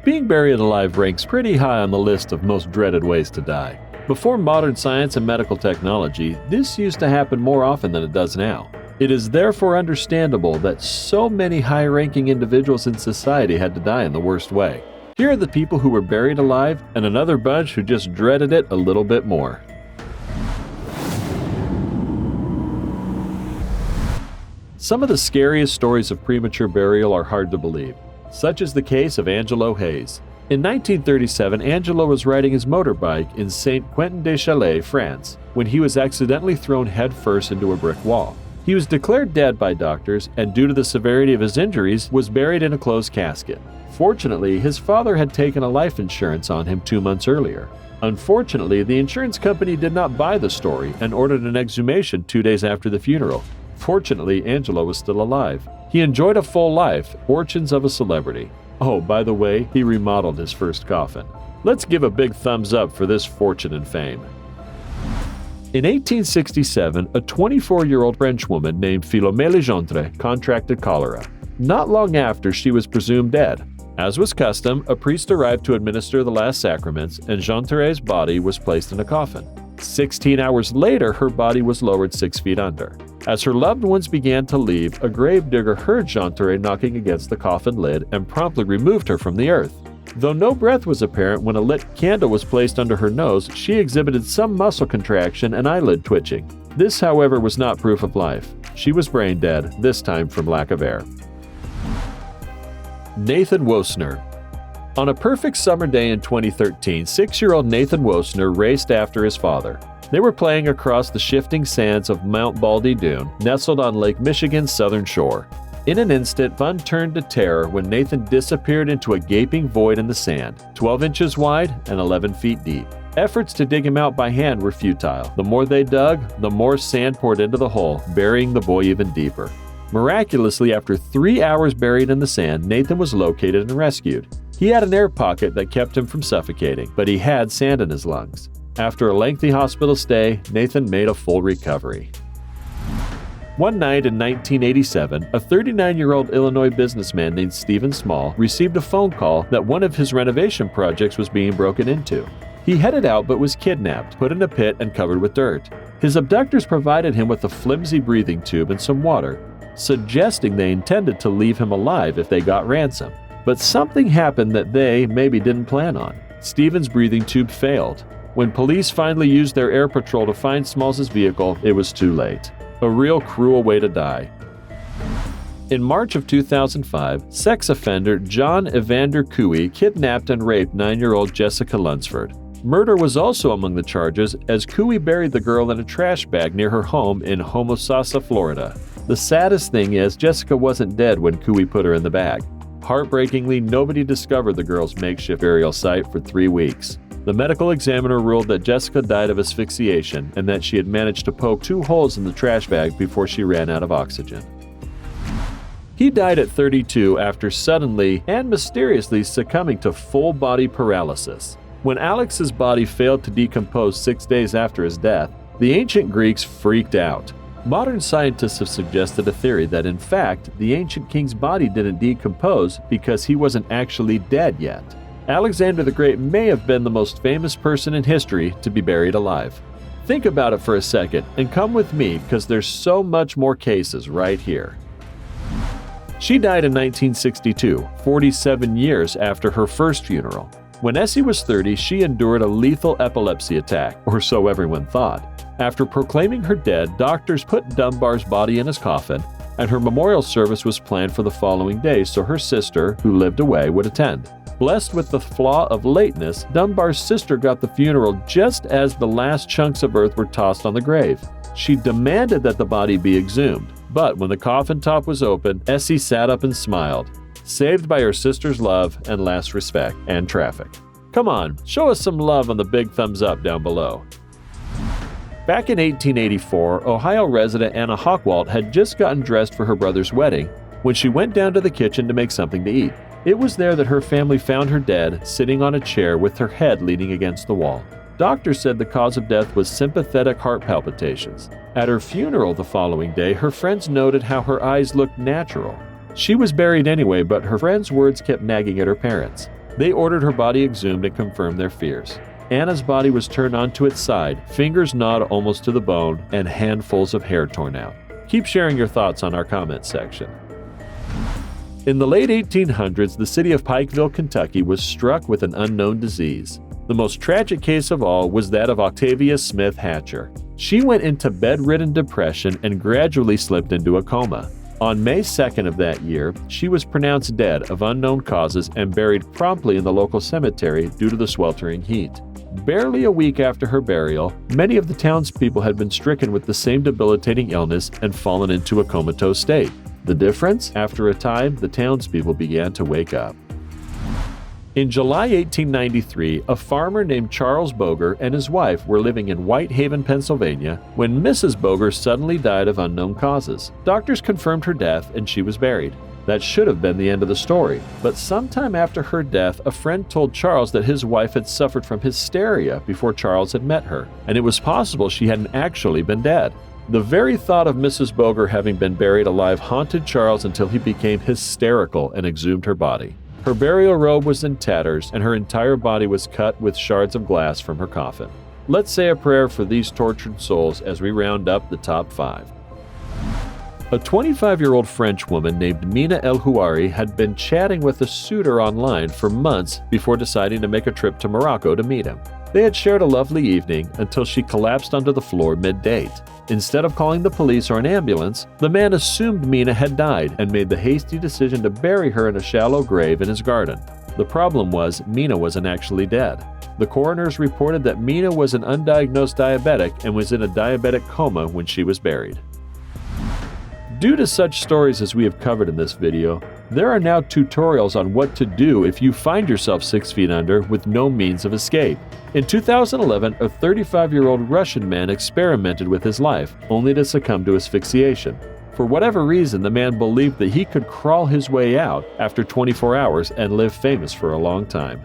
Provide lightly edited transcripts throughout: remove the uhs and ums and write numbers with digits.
Being buried alive ranks pretty high on the list of most dreaded ways to die. Before modern science and medical technology, this used to happen more often than it does now. It is therefore understandable that so many high-ranking individuals in society had to die in the worst way. Here are the people who were buried alive, and another bunch who just dreaded it a little bit more. Some of the scariest stories of premature burial are hard to believe. Such is the case of Angelo Hayes. In 1937, Angelo was riding his motorbike in Saint-Quentin-des-Chalets, France, when he was accidentally thrown headfirst into a brick wall. He was declared dead by doctors, and due to the severity of his injuries, was buried in a closed casket. Fortunately, his father had taken a life insurance on him 2 months earlier. Unfortunately, the insurance company did not buy the story and ordered an exhumation 2 days after the funeral. Fortunately, Angelo was still alive. He enjoyed a full life, fortunes of a celebrity. Oh, by the way, he remodeled his first coffin. Let's give a big thumbs up for this fortune and fame. In 1867, a 24-year-old French woman named Philomel Gentre contracted cholera. Not long after, she was presumed dead. As was custom, a priest arrived to administer the last sacraments, and Gentre's body was placed in a coffin. 16 hours later, her body was lowered 6 feet under. As her loved ones began to leave, a gravedigger heard Gentre knocking against the coffin lid and promptly removed her from the earth. Though no breath was apparent when a lit candle was placed under her nose, she exhibited some muscle contraction and eyelid twitching. This, however, was not proof of life. She was brain dead, this time from lack of air. Nathan Wosner. On a perfect summer day in 2013, 6-year-old Nathan Wosner raced after his father. They were playing across the shifting sands of Mount Baldy Dune, nestled on Lake Michigan's southern shore. In an instant, fun turned to terror when Nathan disappeared into a gaping void in the sand, 12 inches wide and 11 feet deep. Efforts to dig him out by hand were futile. The more they dug, the more sand poured into the hole, burying the boy even deeper. Miraculously, after 3 hours buried in the sand, Nathan was located and rescued. He had an air pocket that kept him from suffocating, but he had sand in his lungs. After a lengthy hospital stay, Nathan made a full recovery. One night in 1987, a 39-year-old Illinois businessman named Stephen Small received a phone call that one of his renovation projects was being broken into. He headed out but was kidnapped, put in a pit, and covered with dirt. His abductors provided him with a flimsy breathing tube and some water, suggesting they intended to leave him alive if they got ransom. But something happened that they maybe didn't plan on. Stephen's breathing tube failed. When police finally used their air patrol to find Smalls' vehicle, it was too late. A real cruel way to die. In March of 2005, sex offender John Evander Cooey kidnapped and raped 9-year-old Jessica Lunsford. Murder was also among the charges, as Cooey buried the girl in a trash bag near her home in Homosassa, Florida. The saddest thing is, Jessica wasn't dead when Cooey put her in the bag. Heartbreakingly, nobody discovered the girl's makeshift burial site for 3 weeks. The medical examiner ruled that Jessica died of asphyxiation and that she had managed to poke 2 holes in the trash bag before she ran out of oxygen. He died at 32 after suddenly and mysteriously succumbing to full-body paralysis. When Alex's body failed to decompose 6 days after his death, the ancient Greeks freaked out. Modern scientists have suggested a theory that, in fact, the ancient king's body didn't decompose because he wasn't actually dead yet. Alexander the Great may have been the most famous person in history to be buried alive. Think about it for a second and come with me, because there's so much more cases right here. She died in 1962, 47 years after her first funeral. When Nessie was 30, she endured a lethal epilepsy attack, or so everyone thought. After proclaiming her dead, doctors put Dunbar's body in his coffin, and her memorial service was planned for the following day so her sister, who lived away, would attend. Blessed with the flaw of lateness, Dunbar's sister got the funeral just as the last chunks of earth were tossed on the grave. She demanded that the body be exhumed, but when the coffin top was opened, Essie sat up and smiled, saved by her sister's love and last respect and traffic. Come on, show us some love on the big thumbs up down below. Back in 1884, Ohio resident Anna Hawkwald had just gotten dressed for her brother's wedding when she went down to the kitchen to make something to eat. It was there that her family found her dead, sitting on a chair with her head leaning against the wall. Doctors said the cause of death was sympathetic heart palpitations. At her funeral the following day, her friends noted how her eyes looked natural. She was buried anyway, but her friends' words kept nagging at her parents. They ordered her body exhumed and confirmed their fears. Anna's body was turned onto its side, fingers gnawed almost to the bone, and handfuls of hair torn out. Keep sharing your thoughts on our comment section. In the late 1800s, the city of Pikeville, Kentucky was struck with an unknown disease. The most tragic case of all was that of Octavia Smith Hatcher. She went into bedridden depression and gradually slipped into a coma. On May 2nd of that year, she was pronounced dead of unknown causes and buried promptly in the local cemetery due to the sweltering heat. Barely a week after her burial, many of the townspeople had been stricken with the same debilitating illness and fallen into a comatose state. The difference? After a time, the townspeople began to wake up. In July 1893, a farmer named Charles Boger and his wife were living in Whitehaven, Pennsylvania, when Mrs. Boger suddenly died of unknown causes. Doctors confirmed her death and she was buried. That should have been the end of the story, but sometime after her death, a friend told Charles that his wife had suffered from hysteria before Charles had met her, and it was possible she hadn't actually been dead. The very thought of Mrs. Boger having been buried alive haunted Charles until he became hysterical and exhumed her body. Her burial robe was in tatters, and her entire body was cut with shards of glass from her coffin. Let's say a prayer for these tortured souls as we round up the top 5. A 25-year-old French woman named Mina El-Houari had been chatting with a suitor online for months before deciding to make a trip to Morocco to meet him. They had shared a lovely evening until she collapsed onto the floor mid-date. Instead of calling the police or an ambulance, the man assumed Mina had died and made the hasty decision to bury her in a shallow grave in his garden. The problem was, Mina wasn't actually dead. The coroners reported that Mina was an undiagnosed diabetic and was in a diabetic coma when she was buried. Due to such stories as we have covered in this video, there are now tutorials on what to do if you find yourself 6 feet under with no means of escape. In 2011, a 35-year-old Russian man experimented with his life, only to succumb to asphyxiation. For whatever reason, the man believed that he could crawl his way out after 24 hours and live famous for a long time.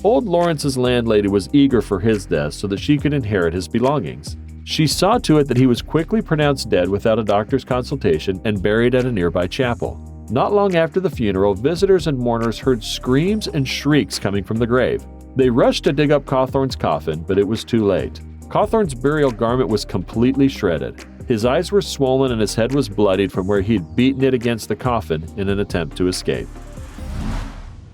Old Lawrence's landlady was eager for his death so that she could inherit his belongings. She saw to it that he was quickly pronounced dead without a doctor's consultation and buried at a nearby chapel. Not long after the funeral, visitors and mourners heard screams and shrieks coming from the grave. They rushed to dig up Hawthorne's coffin, but it was too late. Hawthorne's burial garment was completely shredded. His eyes were swollen and his head was bloodied from where he'd beaten it against the coffin in an attempt to escape.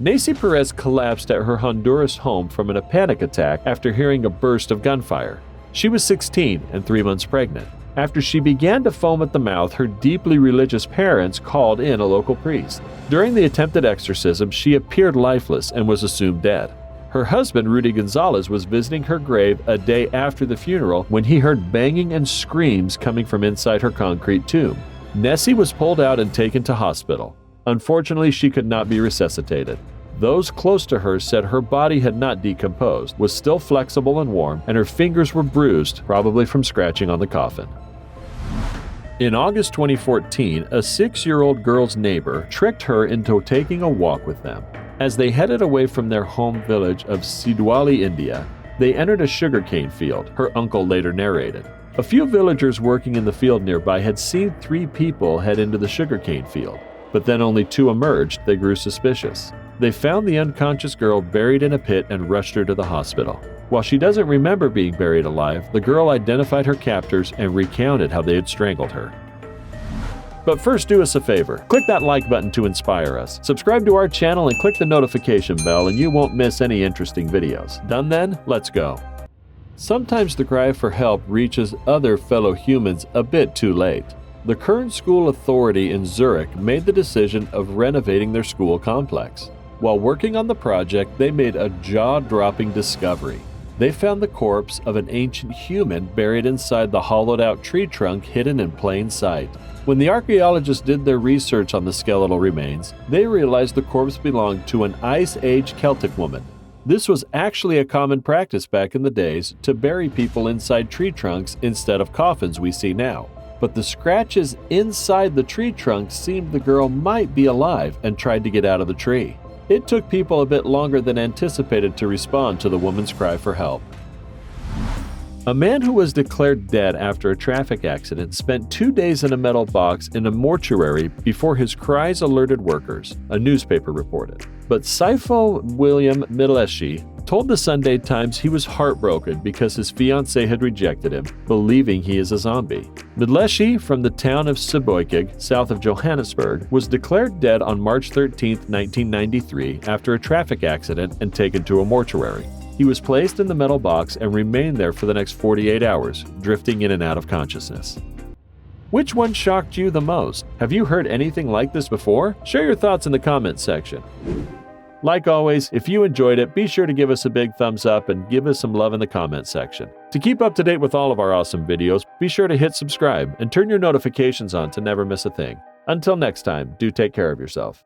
Nessie Perez collapsed at her Honduras home from a panic attack after hearing a burst of gunfire. She was 16 and 3 months pregnant. After she began to foam at the mouth, her deeply religious parents called in a local priest. During the attempted exorcism, she appeared lifeless and was assumed dead. Her husband, Rudy Gonzalez, was visiting her grave a day after the funeral when he heard banging and screams coming from inside her concrete tomb. Nessie was pulled out and taken to hospital. Unfortunately, she could not be resuscitated. Those close to her said her body had not decomposed, was still flexible and warm, and her fingers were bruised, probably from scratching on the coffin. In August 2014, a 6-year-old girl's neighbor tricked her into taking a walk with them. As they headed away from their home village of Sidwali, India, they entered a sugarcane field, her uncle later narrated. A few villagers working in the field nearby had seen 3 people head into the sugarcane field, but then only 2 emerged. They grew suspicious. They found the unconscious girl buried in a pit and rushed her to the hospital. While she doesn't remember being buried alive, the girl identified her captors and recounted how they had strangled her. But first, do us a favor. Click that like button to inspire us. Subscribe to our channel and click the notification bell and you won't miss any interesting videos. Done then? Let's go. Sometimes the cry for help reaches other fellow humans a bit too late. The Kern School Authority in Zurich made the decision of renovating their school complex. While working on the project, they made a jaw-dropping discovery. They found the corpse of an ancient human buried inside the hollowed-out tree trunk hidden in plain sight. When the archaeologists did their research on the skeletal remains, they realized the corpse belonged to an Ice Age Celtic woman. This was actually a common practice back in the days to bury people inside tree trunks instead of coffins we see now. But the scratches inside the tree trunk seemed the girl might be alive and tried to get out of the tree. It took people a bit longer than anticipated to respond to the woman's cry for help. A man who was declared dead after a traffic accident spent 2 days in a metal box in a mortuary before his cries alerted workers, a newspaper reported. But Saifo William Midleshi told the Sunday Times he was heartbroken because his fiancée had rejected him, believing he is a zombie. Midleshi, from the town of Seboykig, south of Johannesburg, was declared dead on March 13, 1993, after a traffic accident and taken to a mortuary. He was placed in the metal box and remained there for the next 48 hours, drifting in and out of consciousness. Which one shocked you the most? Have you heard anything like this before? Share your thoughts in the comments section. Like always, if you enjoyed it, be sure to give us a big thumbs up and give us some love in the comments section. To keep up to date with all of our awesome videos, be sure to hit subscribe and turn your notifications on to never miss a thing. Until next time, do take care of yourself.